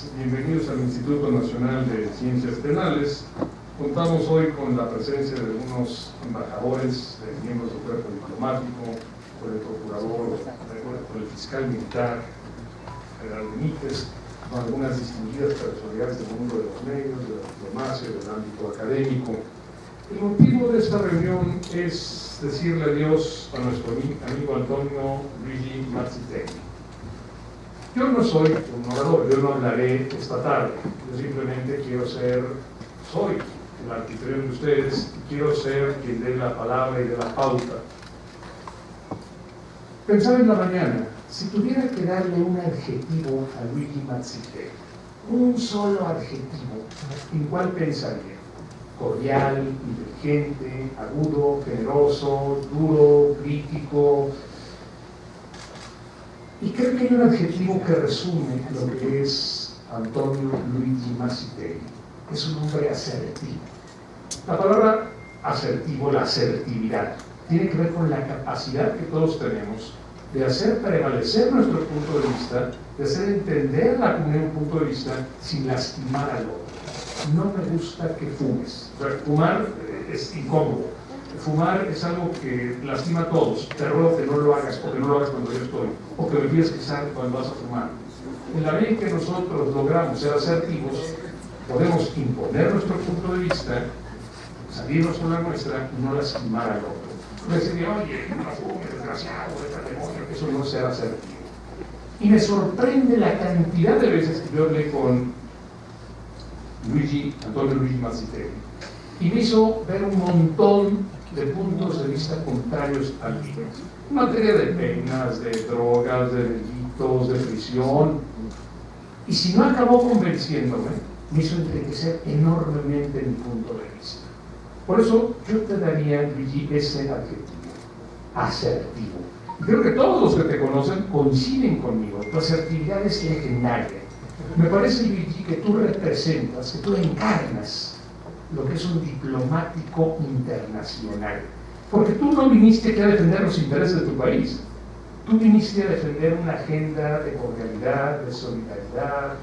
tardes, bienvenidos al Instituto Nacional de Ciencias Penales. Contamos hoy con la presencia de algunos embajadores, miembros del cuerpo diplomático, por el procurador, por el fiscal militar, general Benítez, con algunas distinguidas personalidades del mundo de los medios, de la diplomacia, del ámbito académico. El motivo de esta reunión es decirle adiós a nuestro amigo Antonio Luigi Mazzitelli. Yo no soy un orador, yo no hablaré esta tarde, yo simplemente soy el anfitrión de ustedes y quiero ser quien dé la palabra y dé la pauta. Pensaba en la mañana, si tuviera que darle un adjetivo a Luigi Mazzitelli, un solo adjetivo, ¿en cuál pensaría? Cordial, inteligente, agudo, generoso, duro, crítico. Y creo que hay un adjetivo que resume lo que es Antonio Luigi Mazzitelli. Es un hombre asertivo. La palabra asertivo, la asertividad, tiene que ver con la capacidad que todos tenemos de hacer prevalecer nuestro punto de vista, de hacer entender la comunidad un punto de vista sin lastimar al otro. No me gusta que fumes. O sea, fumar es incómodo. Fumar es algo que lastima a todos. Te ruego que no lo hagas, o que no lo hagas cuando yo estoy, o que me pidas que salga cuando vas a fumar. En la medida en que nosotros logramos ser asertivos, podemos imponer nuestro punto de vista, salirnos con la nuestra y no lastimar al otro. No decir, oye, no fumes, desgraciado, este demonio, que eso no es ser asertivo. Y me sorprende la cantidad de veces que yo hablé con Antonio Luigi Mazzitelli, y me hizo ver un montón de puntos de vista contrarios al mío. En materia de penas, de drogas, de delitos, de prisión. Y si no acabó convenciéndome, me hizo enriquecer enormemente mi punto de vista. Por eso yo te daría, Luigi, ese adjetivo, asertivo. Y creo que todos los que te conocen coinciden conmigo. Tu asertividad es legendaria. Me parece, Luigi, que tú representas, que tú encarnas lo que es un diplomático internacional. Porque tú no viniste aquí a defender los intereses de tu país. Tú viniste a defender una agenda de cordialidad, de solidaridad,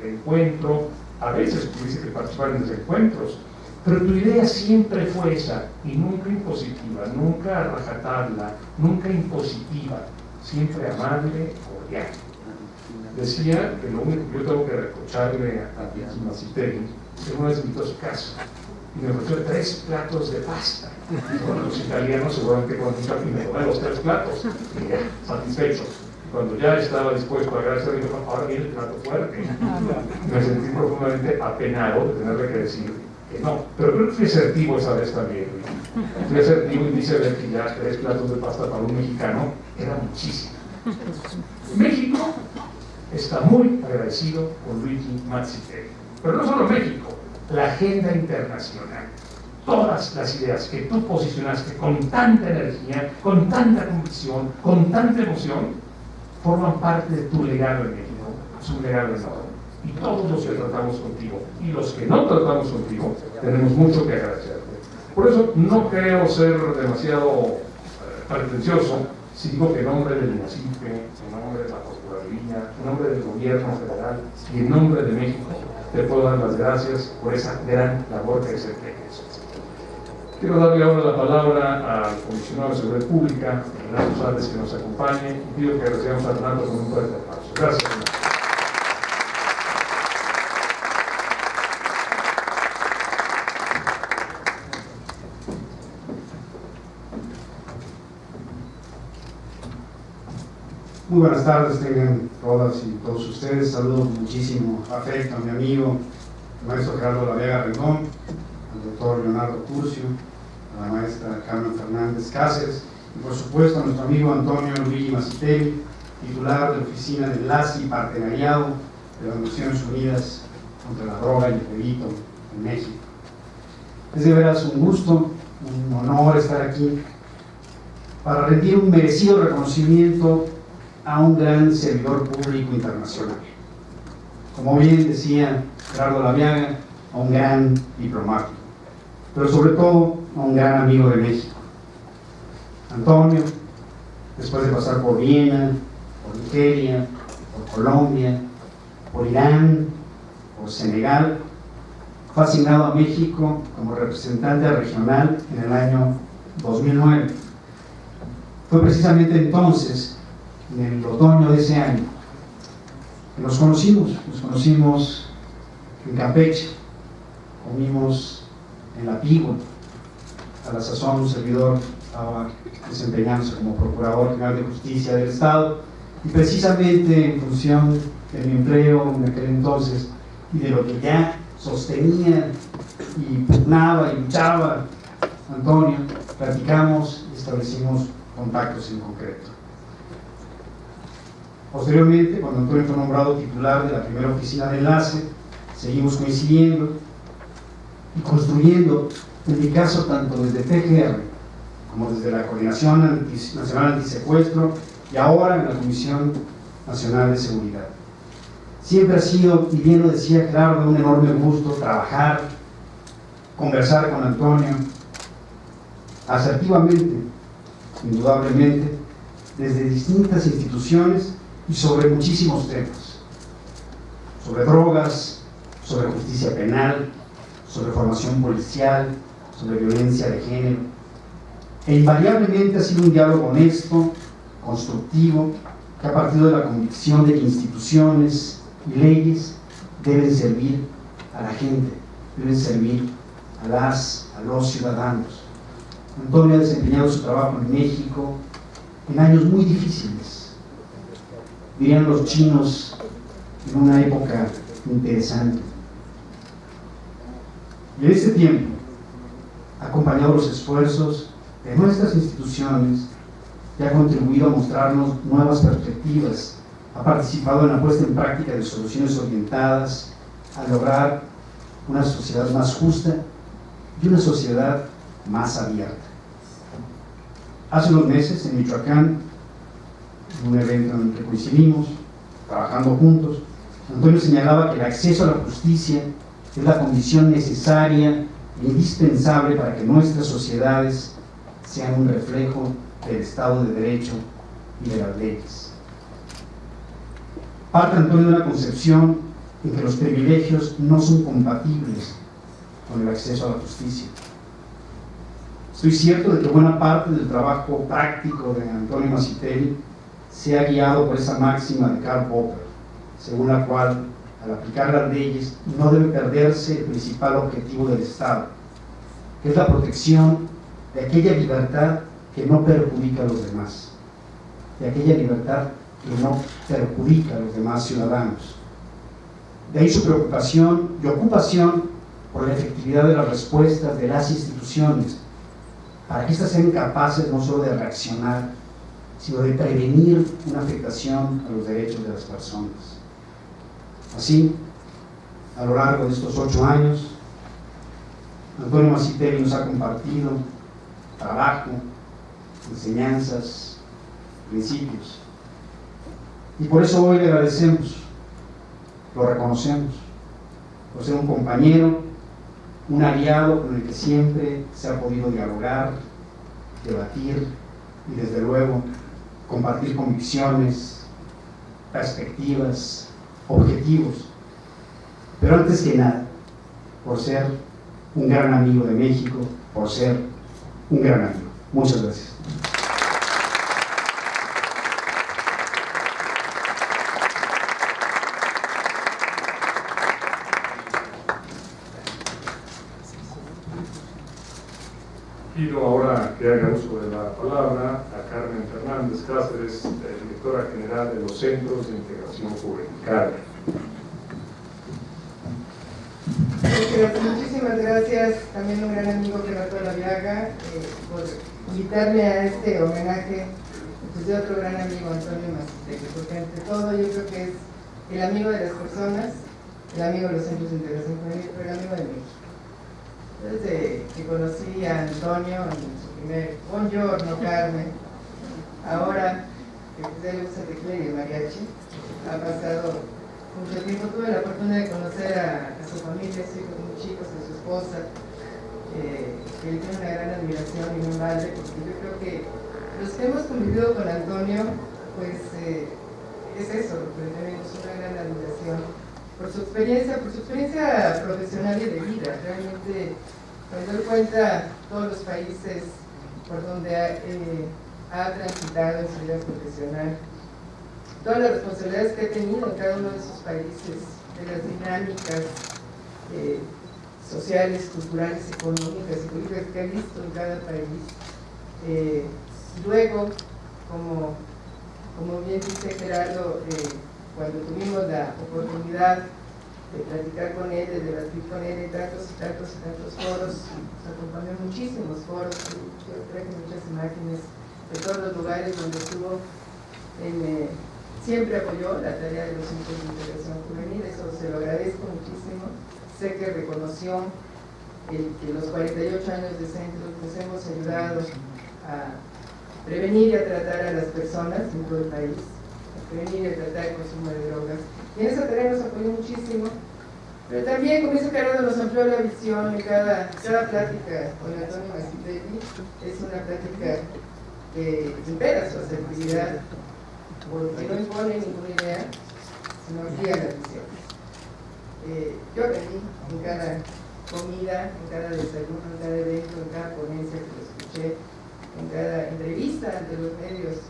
de encuentro. A veces tuviste que participar en desencuentros. Pero tu idea siempre fue esa, y nunca impositiva, nunca a rajatabla, nunca impositiva, siempre amable, cordial. Decía que lo único que yo tengo que reprocharle a Mazzitelli es que una vez invitó a su casa y me ofreció 3 platos de pasta. Bueno, los italianos seguramente con mucha me comen los 3 platos y ya, satisfechos. Cuando ya estaba dispuesto a agradecer, dijo, ahora viene el plato fuerte. Me sentí profundamente apenado de tenerle que decir que no. Pero creo que fui asertivo esa vez también. Fui asertivo y dice ver que ya 3 platos de pasta para un mexicano era muchísimo. México está muy agradecido con Luigi Mazzitelli. Pero no solo México, la agenda internacional. Todas las ideas que tú posicionaste con tanta energía, con tanta convicción, con tanta emoción, forman parte de tu legado en México. Es un legado enorme. Y todos los que tratamos contigo y los que no tratamos contigo, tenemos mucho que agradecerte. Por eso no creo ser demasiado pretencioso si digo que en nombre del INACIFE, en nombre de la Procuraduría, en nombre del Gobierno Federal y en nombre de México, te puedo dar las gracias por esa gran labor que desempeñas. Quiero darle ahora la palabra al comisionado de Seguridad Pública, Renato Sales, que nos acompañe, y pido que recibamos a Renato con un fuerte aplauso. Gracias, Renato. Muy buenas tardes, tengan todas y todos ustedes. Saludo con muchísimo afecto a mi amigo, el maestro Gerardo Lavega Rendón, al doctor Leonardo Curcio, a la maestra Carmen Fernández Cáceres y por supuesto a nuestro amigo Antonio Luigi Mazzitelli, titular de la Oficina de Enlace y Partenariado de las Naciones Unidas contra la Droga y el Delito en México. Es de veras un gusto, un honor estar aquí para rendir un merecido reconocimiento a un gran servidor público internacional. Como bien decía Gerardo Lavega, a un gran diplomático, pero sobre todo a un gran amigo de México. Antonio, después de pasar por Viena, por Nigeria, por Colombia, por Irán, por Senegal. Fue asignado a México como representante regional en el año 2009. Fue precisamente entonces, en el otoño de ese año, que nos conocimos en Campeche, comimos en La Pigo. A la sazón un servidor estaba desempeñándose como Procurador General de Justicia del Estado, y precisamente en función de mi empleo en aquel entonces y de lo que ya sostenía y pugnaba y luchaba Antonio, platicamos y establecimos contactos en concreto. Posteriormente, cuando Antonio fue nombrado titular de la primera oficina de enlace, seguimos coincidiendo y construyendo, en mi caso, tanto desde PGR como desde la Coordinación Nacional Antisecuestro y ahora en la Comisión Nacional de Seguridad. Siempre ha sido, y bien lo decía Gerardo, un enorme gusto trabajar, conversar con Antonio, asertivamente, indudablemente, desde distintas instituciones y sobre muchísimos temas, sobre drogas, sobre justicia penal, sobre formación policial, sobre violencia de género. E invariablemente ha sido un diálogo honesto, constructivo, que ha partido de la convicción de que instituciones y leyes deben servir a la gente, deben servir a los ciudadanos. Antonio ha desempeñado su trabajo en México en años muy difíciles, dirían los chinos, en una época interesante. Y en este tiempo ha acompañado los esfuerzos de nuestras instituciones y ha contribuido a mostrarnos nuevas perspectivas, ha participado en la puesta en práctica de soluciones orientadas a lograr una sociedad más justa y una sociedad más abierta. Hace unos meses en Michoacán, en un evento en el que coincidimos, trabajando juntos, Antonio señalaba que el acceso a la justicia es la condición necesaria e indispensable para que nuestras sociedades sean un reflejo del Estado de Derecho y de las leyes. Parte Antonio de una concepción en que los privilegios no son compatibles con el acceso a la justicia. Estoy cierto de que buena parte del trabajo práctico de Antonio Masitelli se ha guiado por esa máxima de Karl Popper, según la cual, al aplicar las leyes, no debe perderse el principal objetivo del Estado, que es la protección de aquella libertad que no perjudica a los demás, de aquella libertad que no perjudica a los demás ciudadanos. De ahí su preocupación y ocupación por la efectividad de las respuestas de las instituciones, para que éstas sean capaces no solo de reaccionar, sino de prevenir una afectación a los derechos de las personas. Así, a lo largo de estos 8 años, Antonio Masitelli nos ha compartido trabajo, enseñanzas, principios. Y por eso hoy le agradecemos, lo reconocemos, por ser un compañero, un aliado con el que siempre se ha podido dialogar, debatir y desde luego compartir convicciones, perspectivas, objetivos. Pero antes que nada, por ser un gran amigo de México, por ser un gran amigo. Muchas gracias. Pido ahora que haga uso de la palabra a Carmen Fernández Cáceres, directora general de los Centros de Integración Juvenil. Carmen. Muchísimas gracias, también un gran amigo Gerardo Laviaga, por invitarme a este homenaje pues, de otro gran amigo, Antonio Masitelli, porque entre todo yo creo que es el amigo de las personas, el amigo de los Centros de Integración Juvenil, pero el amigo de México. Desde que conocí a Antonio en su primer Buongiorno Carmen, ahora que pues, él usa tequila y el mariachi, ha pasado mucho tiempo. Tuve la fortuna de conocer a su familia, a sus hijos muy chicos, a su esposa, que le tiene una gran admiración y un vale, porque yo creo que los que hemos convivido con Antonio, pues es eso, lo que tenemos una gran admiración por su experiencia profesional y de vida. Realmente me doy cuenta todos los países por donde ha transitado en su vida profesional, todas las responsabilidades que ha tenido en cada uno de esos países, de las dinámicas sociales, culturales, económicas y políticas que ha visto en cada país. Luego, como bien dice Gerardo, cuando tuvimos la oportunidad de platicar con él, de debatir con él en tantos foros, nos acompañó en muchísimos foros, yo traje muchas imágenes de todos los lugares donde estuvo, siempre apoyó la tarea de los centros de integración juvenil, eso se lo agradezco muchísimo. Sé que reconoció que los 48 años de centro pues hemos ayudado a prevenir y a tratar a las personas en todo el país, a prevenir y a tratar el consumo de drogas. Y en esa tarea nos apoyó muchísimo, pero también, como dice Gerardo, nos amplió la visión en cada plática con Antonio Masitelli. Es una plática que supera su asertividad, porque no impone ninguna idea, sino guía la visión. Yo aprendí en cada comida, en cada desayuno, en cada evento, en cada ponencia que lo escuché, en cada entrevista ante los medios,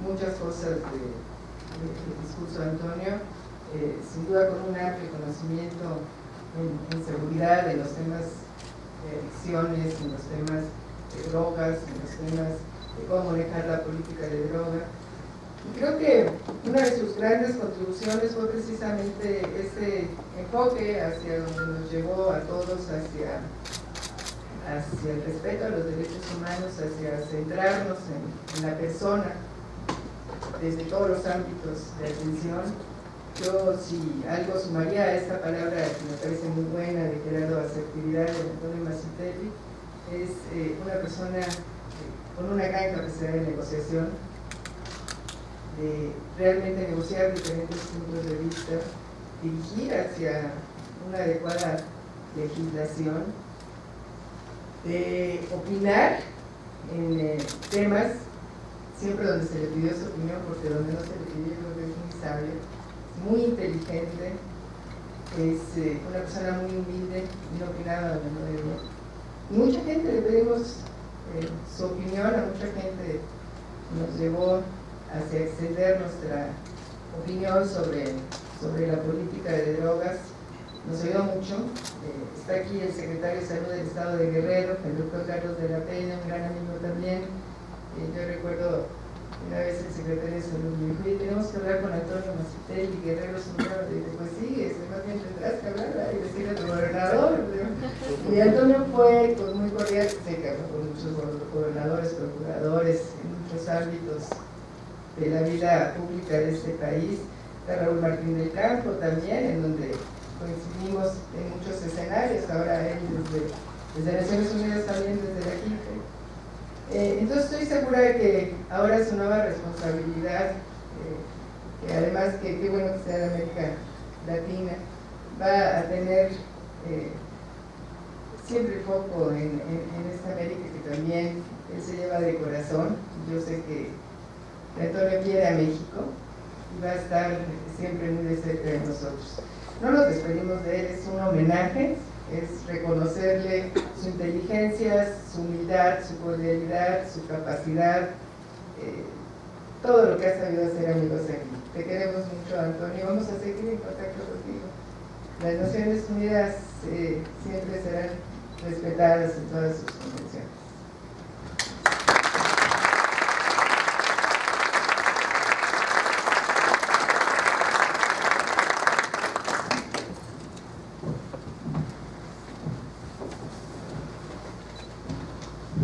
muchas cosas del discurso de Antonio, sin duda con un amplio conocimiento en seguridad, en los temas de adicciones, en los temas de drogas, en los temas de cómo manejar la política de droga. Y creo que una de sus grandes contribuciones fue precisamente ese enfoque hacia donde nos llevó a todos, hacia el respeto a los derechos humanos, hacia centrarnos en la persona desde todos los ámbitos de atención. Yo, si algo sumaría a esta palabra que me parece muy buena de Gerardo, asertividad de Antonio Masitelli, es una persona con una gran capacidad de negociación, de realmente negociar diferentes puntos de vista, dirigir hacia una adecuada legislación, de opinar en temas siempre donde se le pidió su opinión, porque donde no se le pidió, yo creo que es muy sabio, muy inteligente, es una persona muy humilde, no opinaba donde no debía. Y mucha gente le pedimos su opinión, a mucha gente nos llevó hacia extender nuestra opinión sobre la política de drogas. Nos ayudó mucho. Está aquí el secretario de Salud del Estado de Guerrero, el doctor Carlos de la Peña, un gran amigo también. Yo recuerdo una vez el secretario de Salud me dijo: tenemos que hablar con Antonio Masitelli, Guerrero es un gran. Y dije: pues sí, más bien tendrás que hablar y decirle a tu gobernador. Y Antonio fue muy cordial, sé que habló con muchos gobernadores, procuradores, en muchos ámbitos de la vida pública de este país. Está Raúl Martín del Campo también, en donde coincidimos en muchos escenarios, ahora él desde Naciones Unidas, también desde la JIFE. Entonces estoy segura de que ahora su nueva responsabilidad, que además que qué bueno que sea de América Latina, va a tener siempre foco en esta América que también él se lleva de corazón. Yo sé que Antonio quiere a México y va a estar siempre muy de cerca de nosotros. No nos despedimos de él, es un homenaje, es reconocerle su inteligencia, su humildad, su cordialidad, su capacidad, todo lo que ha sabido hacer, amigos, aquí. Te queremos mucho, Antonio, vamos a seguir en contacto contigo. Las Naciones Unidas siempre serán respetadas en todas sus convenciones.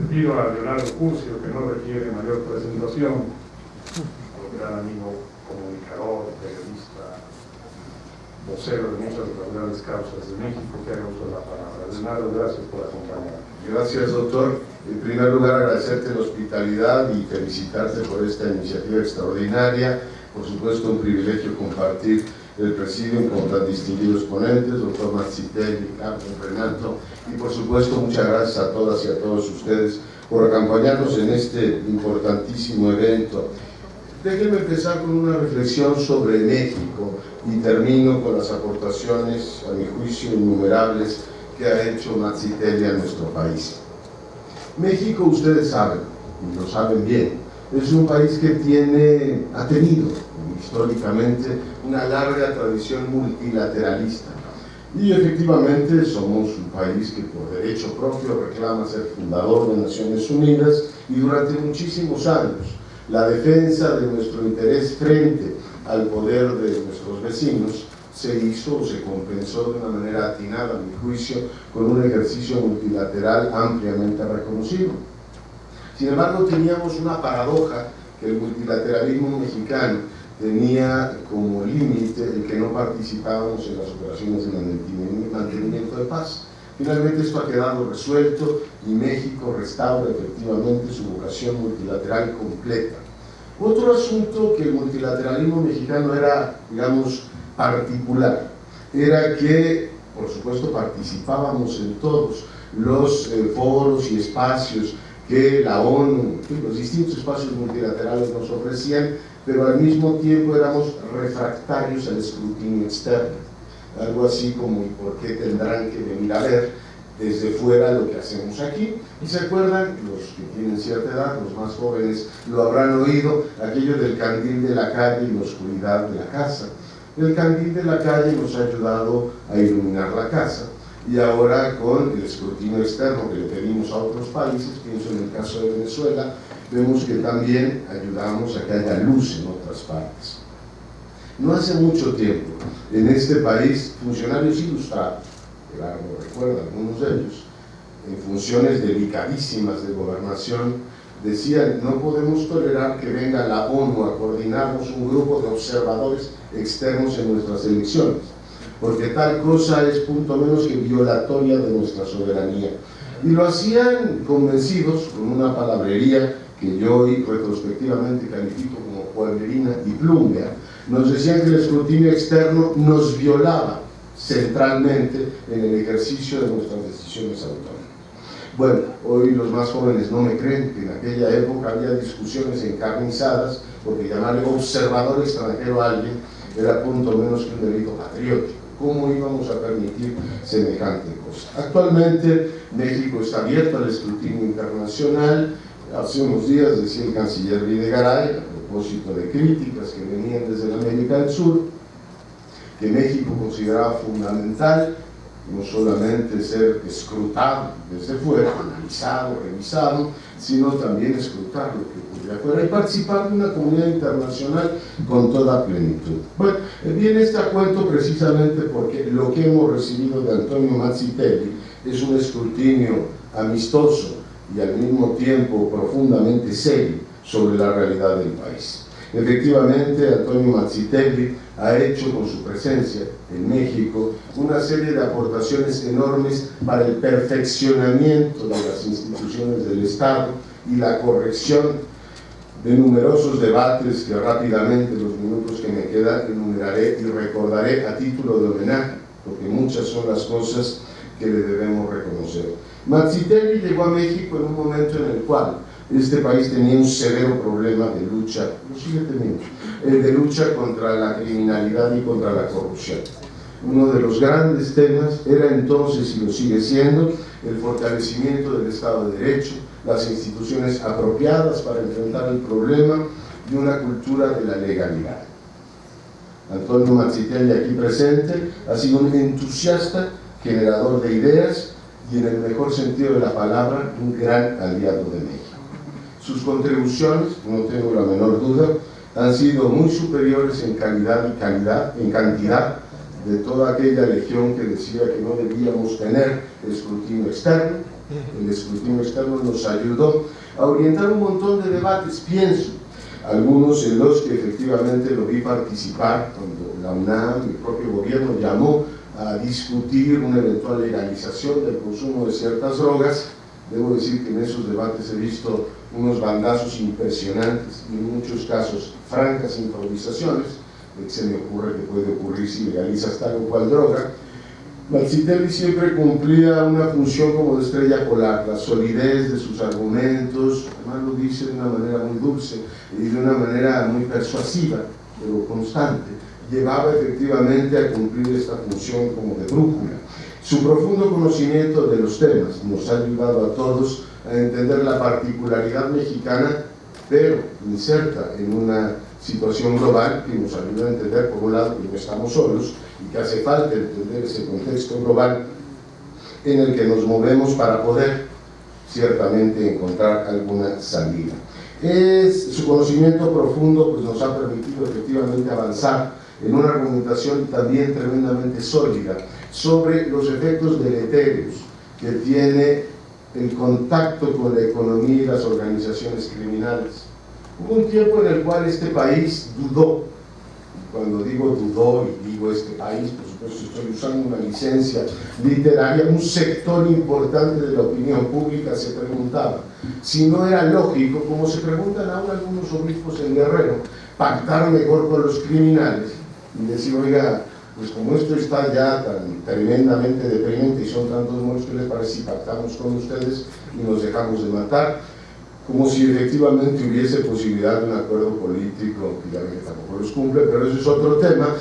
Pido a Leonardo Curcio, que no requiere mayor presentación, un gran amigo, comunicador, periodista, vocero de muchas de las grandes causas de México, que haga uso de la palabra. Leonardo, gracias por acompañarnos. Gracias, doctor. En primer lugar, agradecerte la hospitalidad y felicitarte por esta iniciativa extraordinaria. Por supuesto, un privilegio compartir el presidium con tan distinguidos ponentes, doctor Masitelli, Carlos, Renato, y por supuesto muchas gracias a todas y a todos ustedes por acompañarnos en este importantísimo evento. Déjenme empezar con una reflexión sobre México y termino con las aportaciones, a mi juicio, innumerables que ha hecho Mazzitelli a nuestro país. México, ustedes saben, y lo saben bien, es un país que ha tenido históricamente una larga tradición multilateralista. Y efectivamente somos un país que por derecho propio reclama ser fundador de Naciones Unidas, y durante muchísimos años la defensa de nuestro interés frente al poder de nuestros vecinos se hizo o se compensó de una manera atinada, a mi juicio, con un ejercicio multilateral ampliamente reconocido. Sin embargo, teníamos una paradoja que el multilateralismo mexicano tenía como límite el que no participábamos en las operaciones de mantenimiento de paz. Finalmente esto ha quedado resuelto y México restaura efectivamente su vocación multilateral completa. Otro asunto que el multilateralismo mexicano era, digamos, particular, era que, por supuesto, participábamos en todos los foros y espacios que la ONU, los distintos espacios multilaterales nos ofrecían, pero al mismo tiempo éramos refractarios al escrutinio externo. Algo así como, ¿y por qué tendrán que venir a ver desde fuera lo que hacemos aquí? Y se acuerdan, los que tienen cierta edad, los más jóvenes lo habrán oído, aquello del candil de la calle y la oscuridad de la casa. El candil de la calle nos ha ayudado a iluminar la casa, y ahora con el escrutinio externo que le pedimos a otros países, pienso en el caso de Venezuela, vemos que también ayudamos a que haya luz en otras partes. No hace mucho tiempo, en este país, funcionarios ilustrados, claro, lo recuerdan algunos de ellos, en funciones delicadísimas de gobernación, decían: no podemos tolerar que venga la ONU a coordinarnos un grupo de observadores externos en nuestras elecciones, porque tal cosa es punto menos que violatoria de nuestra soberanía. Y lo hacían convencidos, con una palabrería que yo hoy retrospectivamente califico como pueblerina y plumbea. Nos decían que el escrutinio externo nos violaba centralmente en el ejercicio de nuestras decisiones autónomas. Bueno, hoy los más jóvenes no me creen que en aquella época había discusiones encarnizadas, porque llamarle observador extranjero a alguien era punto menos que un delito patriótico. ¿Cómo íbamos a permitir semejante cosa? Actualmente México está abierto al escrutinio internacional. Hace unos días decía el canciller Videgaray, a propósito de críticas que venían desde la América del Sur, que México consideraba fundamental no solamente ser escrutado desde fuera, analizado, revisado, sino también escrutar lo que ocurre afuera y participar de una comunidad internacional con toda plenitud. Bueno, viene este a cuento precisamente porque lo que hemos recibido de Antonio Mazzitelli es un escrutinio amistoso y al mismo tiempo profundamente serio sobre la realidad del país. Efectivamente, Antonio Mazzitelli ha hecho con su presencia en México una serie de aportaciones enormes para el perfeccionamiento de las instituciones del Estado y la corrección de numerosos debates que rápidamente, los minutos que me quedan, enumeraré y recordaré a título de homenaje, porque muchas son las cosas que le debemos reconocer. Mazzitelli llegó a México en un momento en el cual este país tenía un severo problema de lucha, lo sigue teniendo, de lucha contra la criminalidad y contra la corrupción. Uno de los grandes temas era entonces, y lo sigue siendo, el fortalecimiento del Estado de Derecho, las instituciones apropiadas para enfrentar el problema y una cultura de la legalidad. Antonio Mazzitelli, aquí presente, ha sido un entusiasta, generador de ideas y, en el mejor sentido de la palabra, un gran aliado de México. Sus contribuciones, no tengo la menor duda, han sido muy superiores en calidad y en cantidad de toda aquella legión que decía que no debíamos tener escrutinio externo. El escrutinio externo nos ayudó a orientar un montón de debates, pienso, algunos en los que efectivamente lo vi participar cuando la UNAM, el propio gobierno, llamó a discutir una eventual legalización del consumo de ciertas drogas. Debo decir que en esos debates he visto unos bandazos impresionantes y en muchos casos francas improvisaciones, de que se me ocurre que puede ocurrir si legalizas tal o cual droga, Mazzitelli siempre cumplía una función como de estrella polar, la solidez de sus argumentos, además lo dice de una manera muy dulce y de una manera muy persuasiva, pero constante, llevaba efectivamente a cumplir esta función como de brújula. Su profundo conocimiento de los temas nos ha ayudado a todos a entender la particularidad mexicana, pero inserta en una situación global que nos ayuda a entender, por un lado, que no estamos solos y que hace falta entender ese contexto global en el que nos movemos para poder ciertamente encontrar alguna salida. Su conocimiento profundo pues, nos ha permitido efectivamente avanzar en una argumentación también tremendamente sólida sobre los efectos deletéreos que tiene el contacto con la economía y las organizaciones criminales. Hubo un tiempo en el cual este país dudó. Cuando digo dudó y digo este país, por supuesto estoy usando una licencia literaria, un sector importante de la opinión pública se preguntaba si no era lógico, como se preguntan ahora algunos obispos en Guerrero, pactar mejor con los criminales y decir, oiga, pues como esto está ya tan tremendamente deprimente y son tantos muertos, ¿qué les parece si pactamos con ustedes y nos dejamos de matar? Como si efectivamente hubiese posibilidad de un acuerdo político, que ya ven que tampoco los cumple, pero eso es otro tema,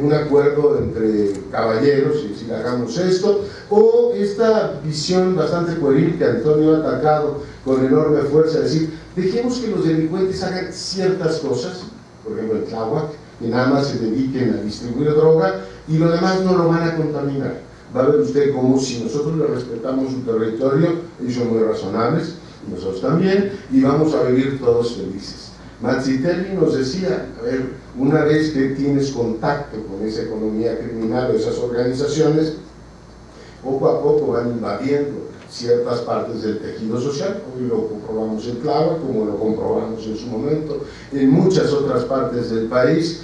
un acuerdo entre caballeros, y decir, hagamos esto, o esta visión bastante pueril que Antonio ha atacado con enorme fuerza, decir, dejemos que los delincuentes hagan ciertas cosas, por ejemplo en Tláhuac, que nada más se dediquen a distribuir droga, y lo demás no lo van a contaminar. Va a ver usted como si nosotros le respetamos su territorio, ellos son muy razonables, nosotros también, y vamos a vivir todos felices. Mazzitelli nos decía, a ver, una vez que tienes contacto con esa economía criminal o esas organizaciones, poco a poco van invadiendo ciertas partes del tejido social. Hoy lo comprobamos en Tláhuac, como lo comprobamos en su momento en muchas otras partes del país,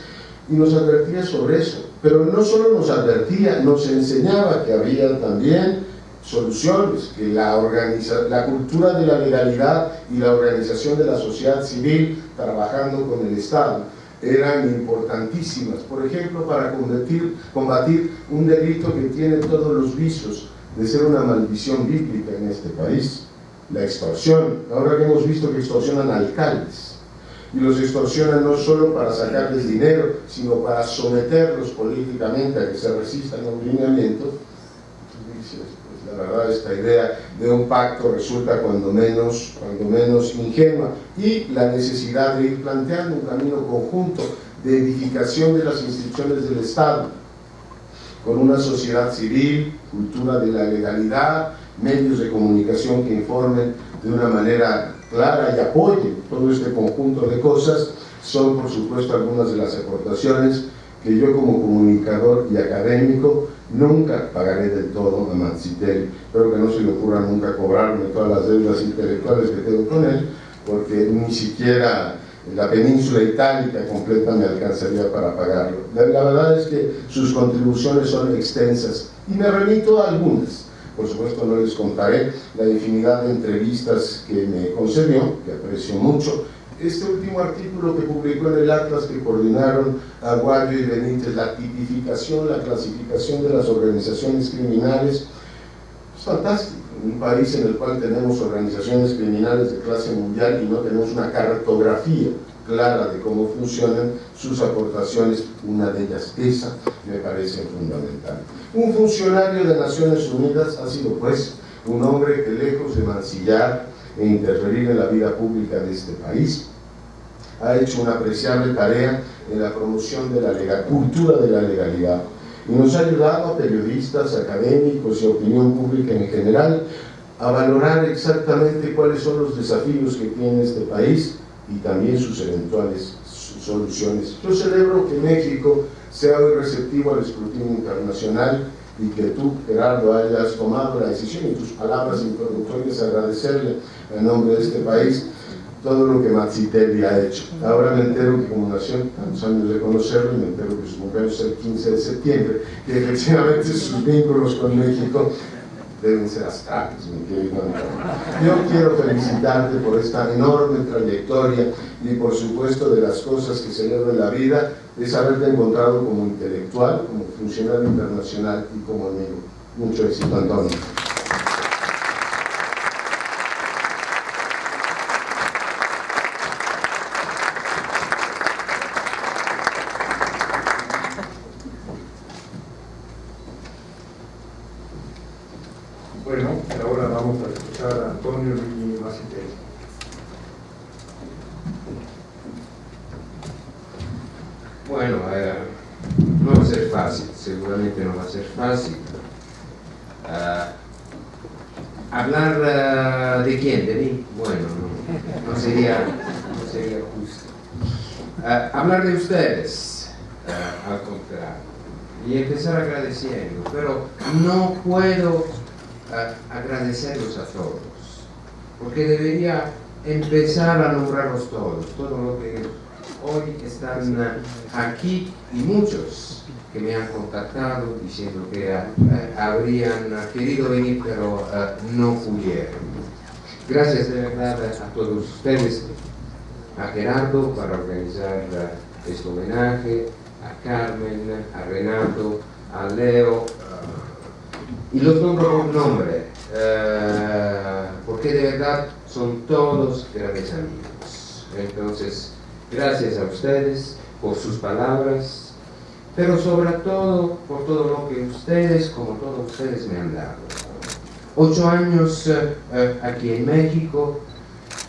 y nos advertía sobre eso. Pero no solo nos advertía, nos enseñaba que había también soluciones, que la cultura de la legalidad y la organización de la sociedad civil trabajando con el Estado eran importantísimas, por ejemplo, para combatir un delito que tiene todos los visos de ser una maldición bíblica en este país, la extorsión. Ahora que hemos visto que extorsionan alcaldes, y los extorsionan no solo para sacarles dinero, sino para someterlos políticamente a que se resistan a un lineamiento. La verdad, esta idea de un pacto resulta cuando menos ingenua, y la necesidad de ir planteando un camino conjunto de edificación de las instituciones del Estado, con una sociedad civil, cultura de la legalidad, medios de comunicación que informen de una manera clara y apoyen todo este conjunto de cosas, son por supuesto algunas de las aportaciones que yo como comunicador y académico nunca pagaré del todo a Mazzitelli. Espero que no se le ocurra nunca cobrarme todas las deudas intelectuales que tengo con él, porque ni siquiera la península itálica completa me alcanzaría para pagarlo. La verdad es que sus contribuciones son extensas y me remito a algunas. Por supuesto no les contaré la infinidad de entrevistas que me concedió, que aprecio mucho. Este último artículo que publicó en el Atlas que coordinaron Aguayo y Benítez, la tipificación, la clasificación de las organizaciones criminales, es fantástico. En un país en el cual tenemos organizaciones criminales de clase mundial y no tenemos una cartografía clara de cómo funcionan sus aportaciones, una de ellas esa me parece fundamental. Un funcionario de Naciones Unidas ha sido pues un hombre que, lejos de mancillar e interferir en la vida pública de este país, ha hecho una apreciable tarea en la promoción de la cultura de la legalidad, y nos ha ayudado a periodistas, académicos y a opinión pública en general a valorar exactamente cuáles son los desafíos que tiene este país y también sus eventuales soluciones. Yo celebro que México sea hoy receptivo al escrutinio internacional y que tú, Gerardo, hayas tomado la decisión, y tus palabras introductorias agradecerle en nombre de este país todo lo que Mazzitelli ha hecho. Ahora me entero que, como nació tantos años de conocerlo, y me entero que su cumpleaños es el 15 de septiembre, que efectivamente sus vínculos con México deben ser astrales, mi querido Antonio. Yo quiero felicitarte por esta enorme trayectoria y por supuesto de las cosas que celebro en la vida, es haberte encontrado como intelectual, como funcionario internacional y como amigo. Mucho éxito, Antonio. Bueno, ahora vamos a escuchar a Antonio Luigi Masitelli. Bueno, no va a ser fácil, seguramente no va a ser fácil. ¿Hablar de quién? ¿De mí? Bueno, no sería justo. Hablar de ustedes, al contrario, y empezar agradeciendo, pero no puedo agradecerlos a todos, porque debería empezar a nombrarlos todos, todo lo que hoy están aquí, y muchos que me han contactado diciendo que habrían querido venir pero no pudieron. Gracias de verdad a todos ustedes, a Gerardo para organizar este homenaje, a Carmen, a Renato, a Leo, y los nombro por nombre, porque de verdad son todos grandes amigos. Entonces, gracias a ustedes por sus palabras, pero sobre todo por todo lo que ustedes, como todos ustedes, me han dado. 8 años aquí en México,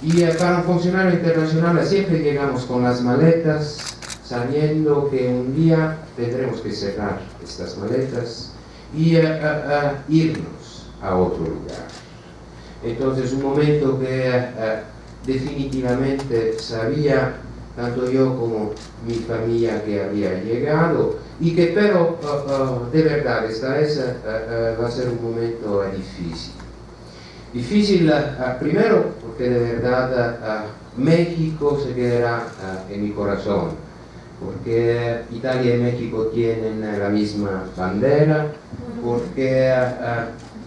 y para un funcionario internacional siempre llegamos con las maletas, sabiendo que un día tendremos que cerrar estas maletas y irnos a otro lugar. Entonces, un momento que definitivamente sabía, tanto yo como mi familia, que había llegado, y que pero de verdad esta vez va a ser un momento difícil. Difícil primero porque de verdad México se quedará en mi corazón, porque Italia y México tienen la misma bandera, porque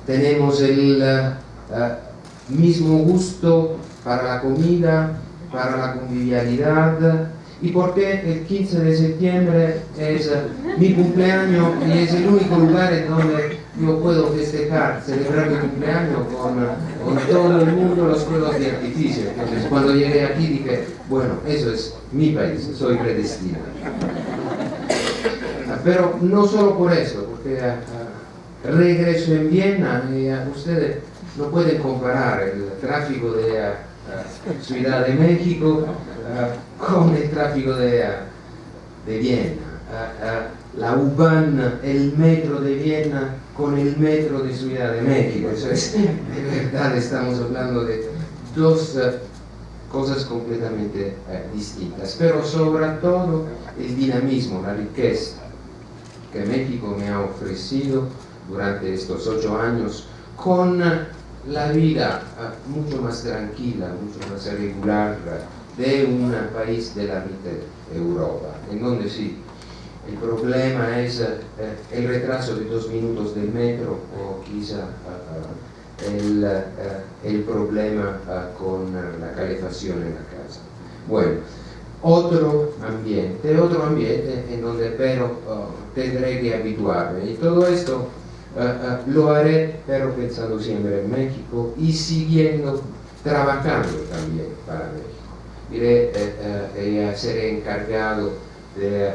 tenemos el mismo gusto para la comida, para la convivialidad, y porque el 15 de septiembre es mi cumpleaños y es el único lugar en donde yo puedo festejar, celebrar mi cumpleaños con todo el mundo, los fuegos de artificio. Entonces, cuando llegué aquí dije, bueno, eso es mi país, soy predestinado. Pero no solo por eso, porque regreso en Viena y ustedes no pueden comparar el tráfico de Ciudad de México con el tráfico de Viena. La U-Bahn, el metro de Viena con el metro de Ciudad de México. Eso es, de verdad estamos hablando de dos cosas completamente distintas, pero sobre todo el dinamismo, la riqueza que México me ha ofrecido durante estos 8 años, con la vida mucho más tranquila, mucho más regular de un país de la mitad de Europa, en donde sí, el problema es el retraso de 2 minutos del metro, o quizá el problema con la calefacción en la casa. Bueno, otro ambiente en donde pero tendré que habituarme, y todo esto lo haré, pero pensando siempre en México y siguiendo trabajando también para México. Seré encargado de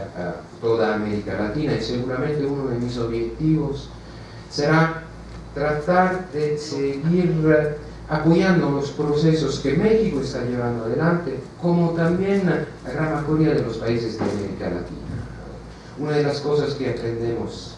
toda América Latina, y seguramente uno de mis objetivos será tratar de seguir apoyando los procesos que México está llevando adelante, como también la gran mayoría de los países de América Latina. Una de las cosas que aprendemos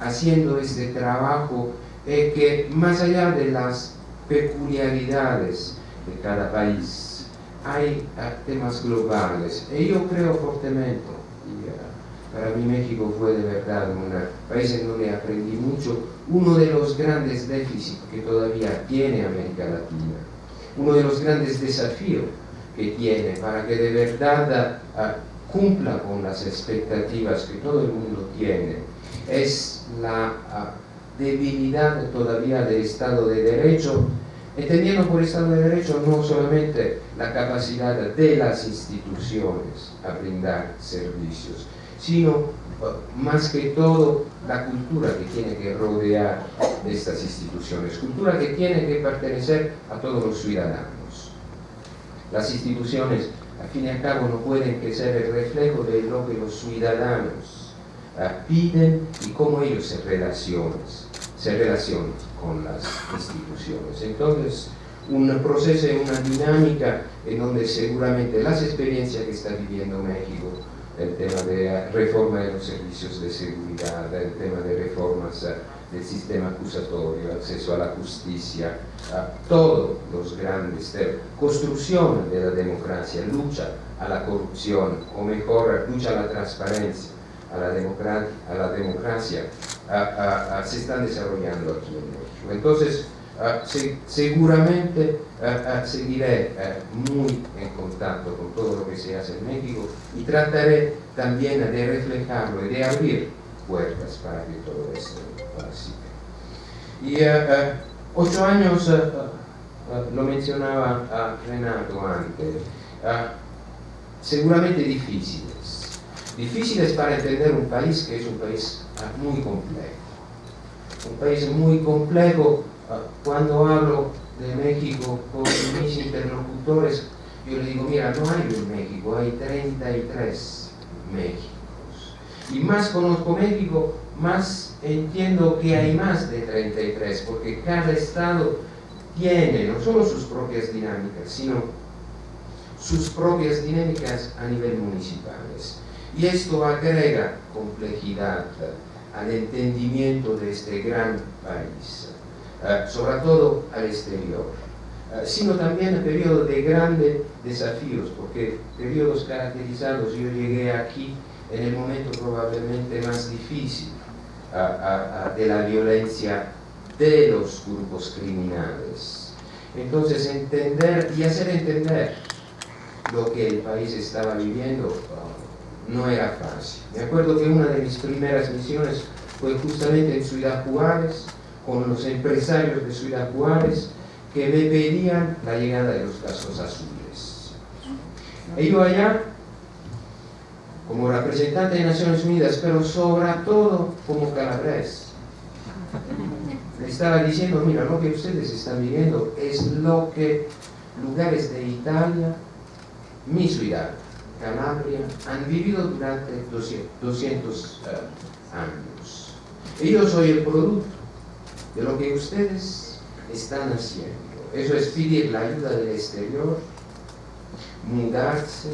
haciendo este trabajo es que, más allá de las peculiaridades de cada país, hay temas globales, y yo creo fuertemente, y para mí México fue de verdad un país en donde aprendí mucho. Uno de los grandes déficits que todavía tiene América Latina, uno de los grandes desafíos que tiene para que de verdad cumpla con las expectativas que todo el mundo tiene, es la debilidad todavía del Estado de Derecho Entendiendo por Estado de Derecho no solamente la capacidad de las instituciones a brindar servicios, sino más que todo la cultura que tiene que rodear estas instituciones, cultura que tiene que pertenecer a todos los ciudadanos. Las instituciones, al fin y al cabo, no pueden que ser el reflejo de lo que los ciudadanos piden y cómo ellos se relacionan con las instituciones. Entonces, un proceso y una dinámica en donde seguramente las experiencias que está viviendo México, el tema de reforma de los servicios de seguridad, el tema de reformas del sistema acusatorio, acceso a la justicia, todos los grandes temas, construcción de la democracia, lucha a la corrupción, o mejor, lucha a la transparencia, a la democracia, se están desarrollando aquí en México. Entonces, seguramente seguiré muy en contacto con todo lo que se hace en México y trataré también de reflejarlo y de abrir puertas para que todo esto siga. Y 8 años, lo mencionaba Renato antes, seguramente difíciles para entender un país que es un país muy complejo. Un país muy complejo. Cuando hablo de México con mis interlocutores, yo le digo, mira, no hay un México, hay 33 Méxicos. Y más conozco México, más entiendo que hay más de 33, porque cada estado tiene no solo sus propias dinámicas, sino sus propias dinámicas a nivel municipales. Y esto agrega complejidad al entendimiento de este gran país. Sobre todo al exterior, sino también en periodos de grandes desafíos, porque periodos caracterizados, yo llegué aquí en el momento probablemente más difícil de la violencia de los grupos criminales. Entonces entender y hacer entender lo que el país estaba viviendo no era fácil. Me acuerdo que una de mis primeras misiones fue justamente en Ciudad Juárez, con los empresarios de Ciudad Juárez que me pedían la llegada de los cascos azules. Y yo allá, como representante de Naciones Unidas, pero sobre todo como calabrés, le estaba diciendo, mira, lo que ustedes están viviendo es lo que lugares de Italia, mi ciudad, Calabria, han vivido durante 200 años. Y yo soy el producto de lo que ustedes están haciendo. Eso es pedir la ayuda del exterior, mudarse,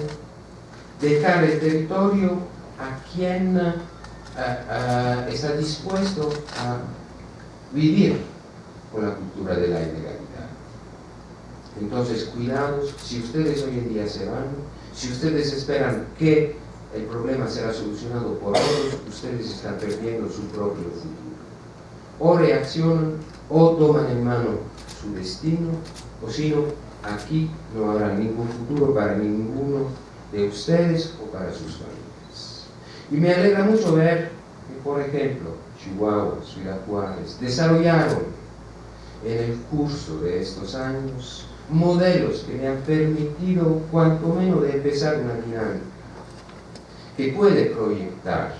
dejar el territorio a quien está dispuesto a vivir con la cultura de la ilegalidad. Entonces, cuidados, si ustedes hoy en día se van, si ustedes esperan que el problema será solucionado por otros, ustedes están perdiendo su propio futuro. O reaccionan o toman en mano su destino, o si no, aquí no habrá ningún futuro para ninguno de ustedes o para sus familias. Y me alegra mucho ver que, por ejemplo, Chihuahua, Ciudad Juárez, desarrollaron en el curso de estos años modelos que me han permitido, cuanto menos, de empezar una dinámica que puede proyectar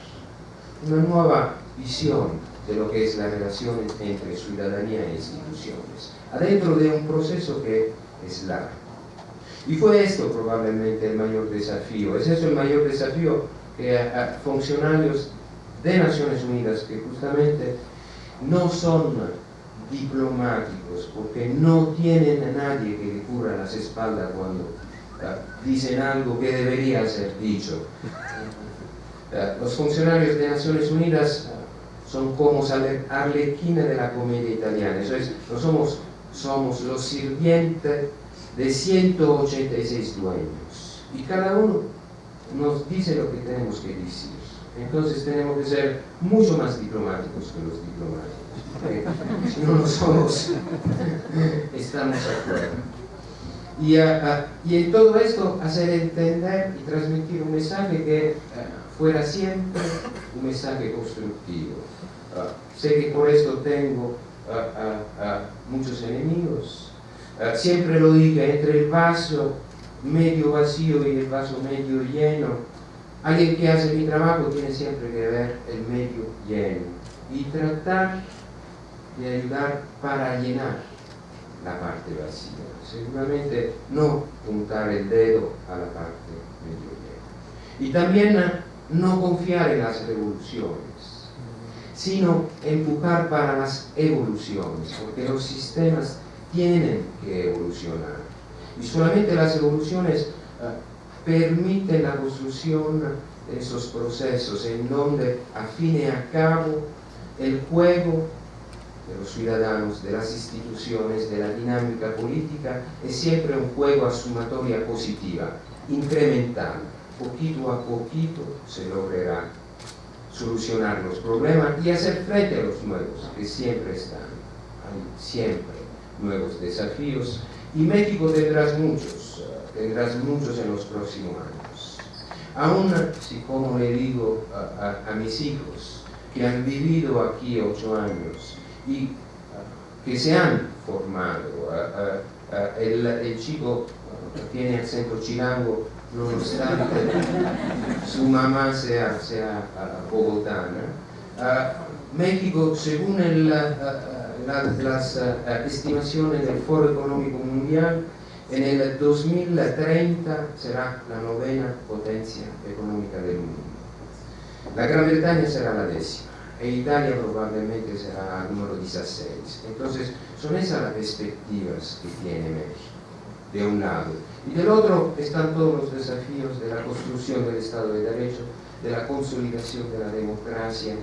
una nueva visión de lo que es la relación entre ciudadanía e instituciones, adentro de un proceso que es largo. Y fue esto probablemente el mayor desafío, es eso el mayor desafío que a funcionarios de Naciones Unidas que justamente no son diplomáticos, porque no tienen a nadie que le cubra las espaldas cuando dicen algo que debería ser dicho. Los funcionarios de Naciones Unidas son como Arlequina de la comedia italiana, eso es, no somos los sirvientes de 186 dueños y cada uno nos dice lo que tenemos que decir. Entonces tenemos que ser mucho más diplomáticos que los diplomáticos, si no somos, estamos de acuerdo. Y en todo esto hacer entender y transmitir un mensaje que fuera siempre un mensaje constructivo. Sé que por esto tengo muchos enemigos, Siempre lo dije, entre el vaso medio vacío y el vaso medio lleno, alguien que hace mi trabajo tiene siempre que ver el medio lleno y tratar de ayudar para llenar la parte vacía. Seguramente no apuntar el dedo a la parte medio llena. Y también no confiar en las revoluciones, sino empujar para las evoluciones, porque los sistemas tienen que evolucionar. Y solamente las evoluciones permiten la construcción de esos procesos en donde, a fin y a cabo, el juego de los ciudadanos, de las instituciones, de la dinámica política, es siempre un juego a sumatoria positiva, incremental. Poquito a poquito se logrará solucionar los problemas y hacer frente a los nuevos, que siempre están. Hay siempre nuevos desafíos y México tendrás muchos en los próximos años. Aún si, como le digo a mis hijos, que han vivido aquí 8 años y que se han formado, el chico tiene acento chilango, no obstante su mamá sea bogotana. México, según las estimaciones del Foro Económico Mundial, en el 2030 será la 9ª potencia económica del mundo. La Gran Bretaña será la 10ª e Italia probablemente será el número 16. Entonces, son esas las perspectivas que tiene México, de un lado. Y del otro están todos los desafíos de la construcción del Estado de Derecho, de la consolidación de la democracia,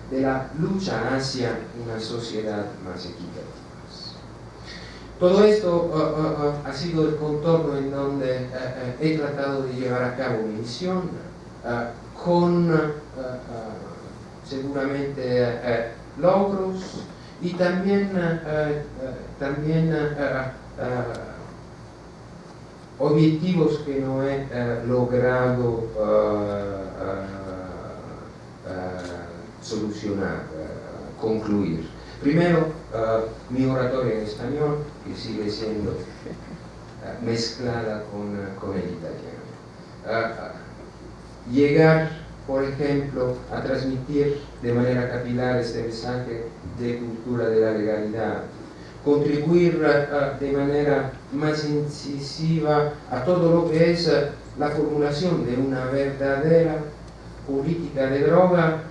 de la lucha hacia una sociedad más equitativa. Todo esto ha sido el contorno en donde he tratado de llevar a cabo mi misión, con seguramente logros y también objetivos que no he logrado solucionar, concluir. Primero, mi oratoria en español, que sigue siendo mezclada con el italiano. Llegar, por ejemplo, a transmitir de manera capilar este mensaje de cultura de la legalidad, contribuir de manera más incisiva a todo lo que es la formulación de una verdadera política de droga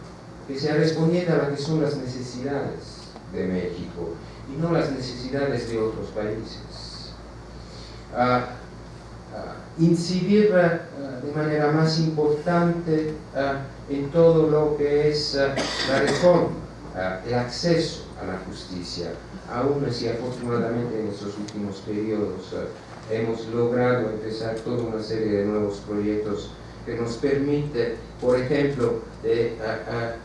que sea respondiente a lo que son las necesidades de México y no las necesidades de otros países. Incidir de manera más importante en todo lo que es la reforma, el acceso a la justicia, aún si afortunadamente en estos últimos periodos hemos logrado empezar toda una serie de nuevos proyectos que nos permite, por ejemplo,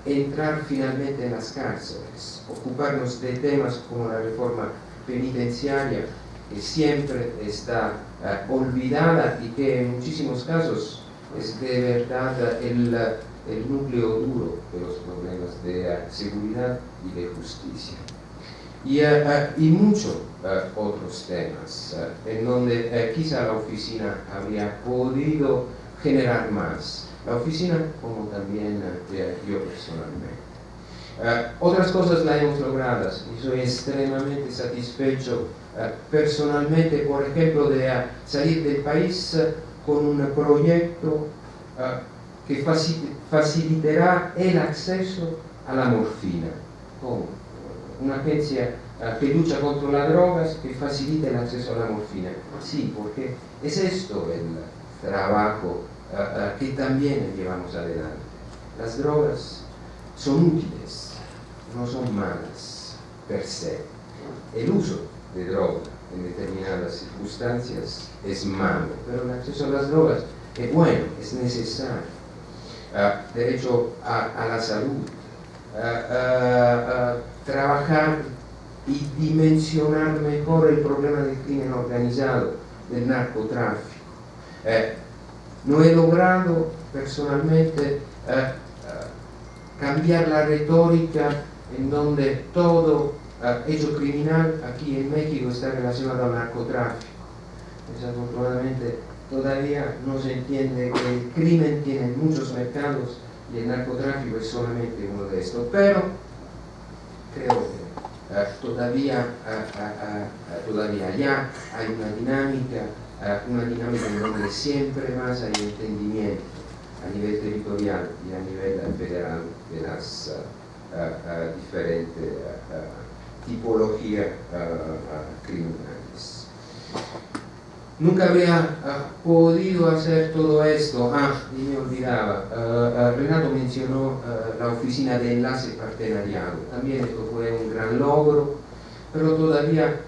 entrar finalmente en las cárceles, ocuparnos de temas como la reforma penitenciaria, que siempre está olvidada y que en muchísimos casos es de verdad el núcleo duro de los problemas de seguridad y de justicia. Y muchos otros temas en donde quizá la oficina habría podido generar más. La oficina como también yo personalmente. Otras cosas las hemos logrado y soy extremadamente satisfecho personalmente, por ejemplo, de salir del país con un proyecto que facilitará el acceso a la morfina. ¿Cómo? Una agencia que lucha contra las drogas, que facilita el acceso a la morfina. Sí, porque es esto el trabajo que también llevamos adelante. Las drogas son útiles, no son malas per se. El uso de droga en determinadas circunstancias es malo, pero el acceso a las drogas es bueno, es necesario. Derecho a la salud, trabajar y dimensionar mejor el problema del crimen organizado, del narcotráfico. No he logrado personalmente cambiar la retórica en donde todo hecho criminal aquí en México está relacionado al narcotráfico. Desafortunadamente todavía no se entiende que el crimen tiene muchos mercados y el narcotráfico es solamente uno de estos, pero creo que todavía ya hay una dinámica en donde siempre más hay entendimiento a nivel territorial y a nivel federal de las diferentes tipologías criminales. Nunca habría podido hacer todo esto. Y me olvidaba, Renato mencionó la oficina de enlace partenariado. También esto fue un gran logro, pero todavía,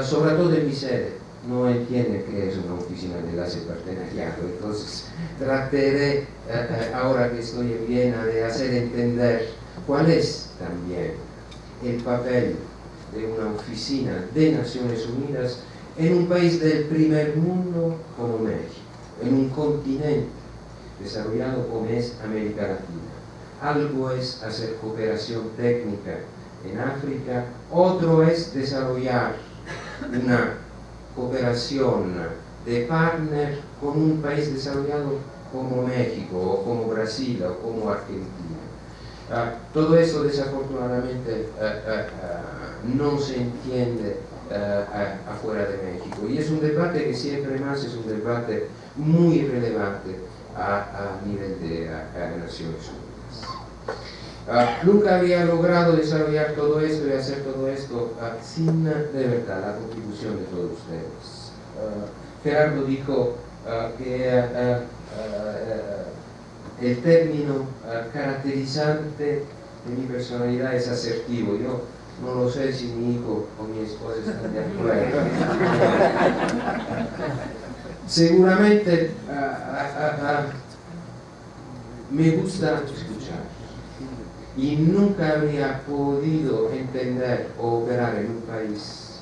sobre todo en mi sede, no entiende qué es una oficina de enlace partenariado. Entonces trataré, ahora que estoy en Viena, de hacer entender cuál es también el papel de una oficina de Naciones Unidas en un país del primer mundo como México, en un continente desarrollado como es América Latina. Algo es hacer cooperación técnica en África, otro es desarrollar una cooperación de partner con un país desarrollado como México, o como Brasil, o como Argentina. Todo eso desafortunadamente no se entiende afuera de México, y es un debate que siempre más es un debate muy relevante a nivel de Naciones Unidas. Nunca había logrado desarrollar todo esto y hacer todo esto sin de verdad la contribución de todos ustedes. Gerardo dijo que el término caracterizante de mi personalidad es asertivo. Yo no lo sé si mi hijo o mi esposa están de acuerdo. Seguramente me gusta escuchar, y nunca habría podido entender o operar en un país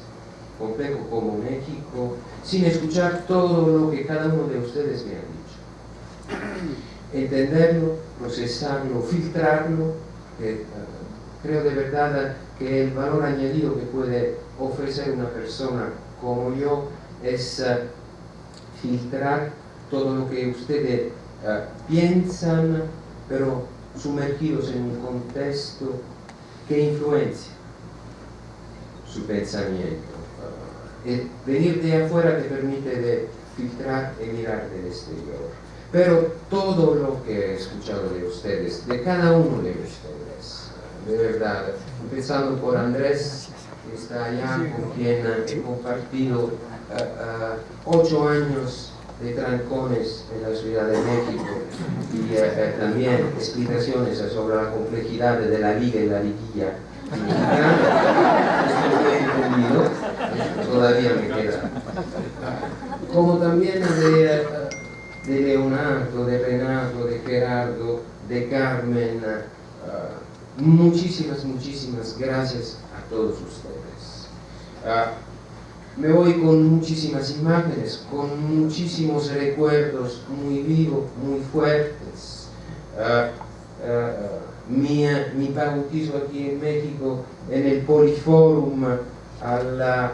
complejo como México sin escuchar todo lo que cada uno de ustedes me ha dicho. Entenderlo, procesarlo, filtrarlo. Creo de verdad que el valor añadido que puede ofrecer una persona como yo es filtrar todo lo que ustedes piensan, pero sumergidos en un contexto que influencia su pensamiento. Venir de afuera te permite de filtrar y mirar del exterior. Pero todo lo que he escuchado de ustedes, de cada uno de ustedes, de verdad, empezando por Andrés, que está allá, con quien he compartido 8 años de trancones en la Ciudad de México, y también explicaciones sobre la complejidad de la liga y la liguilla mexicana. Esto lo he entendido, todavía me queda. Como también de Leonardo, de Renato, de Gerardo, de Carmen. Muchísimas gracias a todos ustedes. Me voy con muchísimas imágenes, con muchísimos recuerdos muy vivos, muy fuertes. Mi bautismo aquí en México, en el Poliforum, a la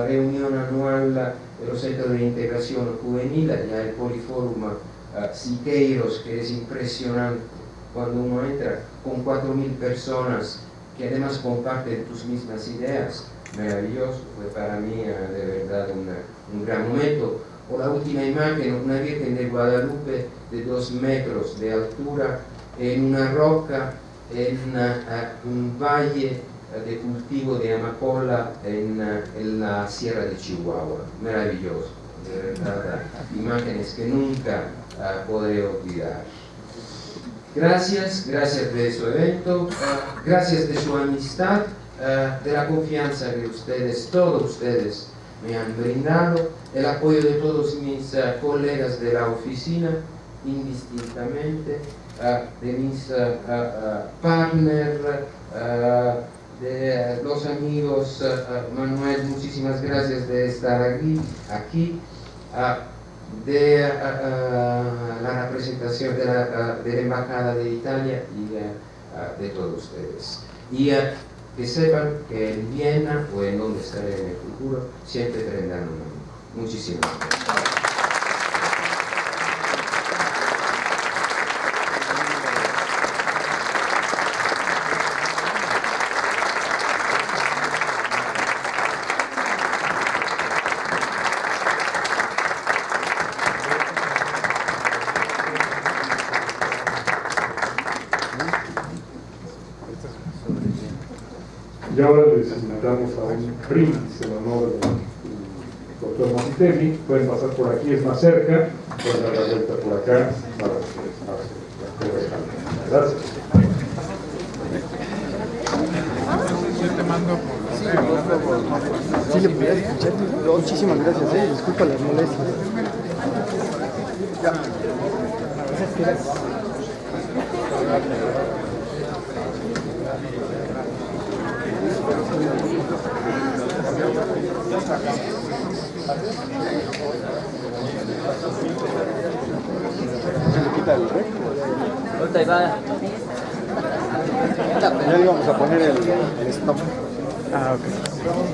reunión anual de los Centros de Integración Juvenil, ya el Poliforum Siqueiros, que es impresionante cuando uno entra con 4.000 personas que además comparten tus mismas ideas. Maravilloso, fue para mí de verdad un gran momento. O la última imagen, una Virgen de Guadalupe de 2 metros de altura en una roca, en un valle de cultivo de amapola en la Sierra de Chihuahua. Maravilloso, de verdad, imágenes que nunca podré olvidar. Gracias de su evento, gracias de su amistad, de la confianza que ustedes, todos ustedes, me han brindado, el apoyo de todos mis colegas de la oficina, indistintamente, de mis partners, de los amigos. Manuel, muchísimas gracias de estar aquí. De la representación de la Embajada de Italia y de todos ustedes. Y que sepan que en Viena o en donde estaré en el futuro siempre tendrán un amigo. Muchísimas gracias. Y ahora les invitamos a un brindis en honor del doctor Monitemi. Pueden pasar por aquí, es más cerca. Pueden dar la vuelta por acá. Gracias. Sí, le podías escuchar. Muchísimas gracias, disculpa las molestias. Se le quita el rec. Ya le íbamos a poner el stop. Ah, ok.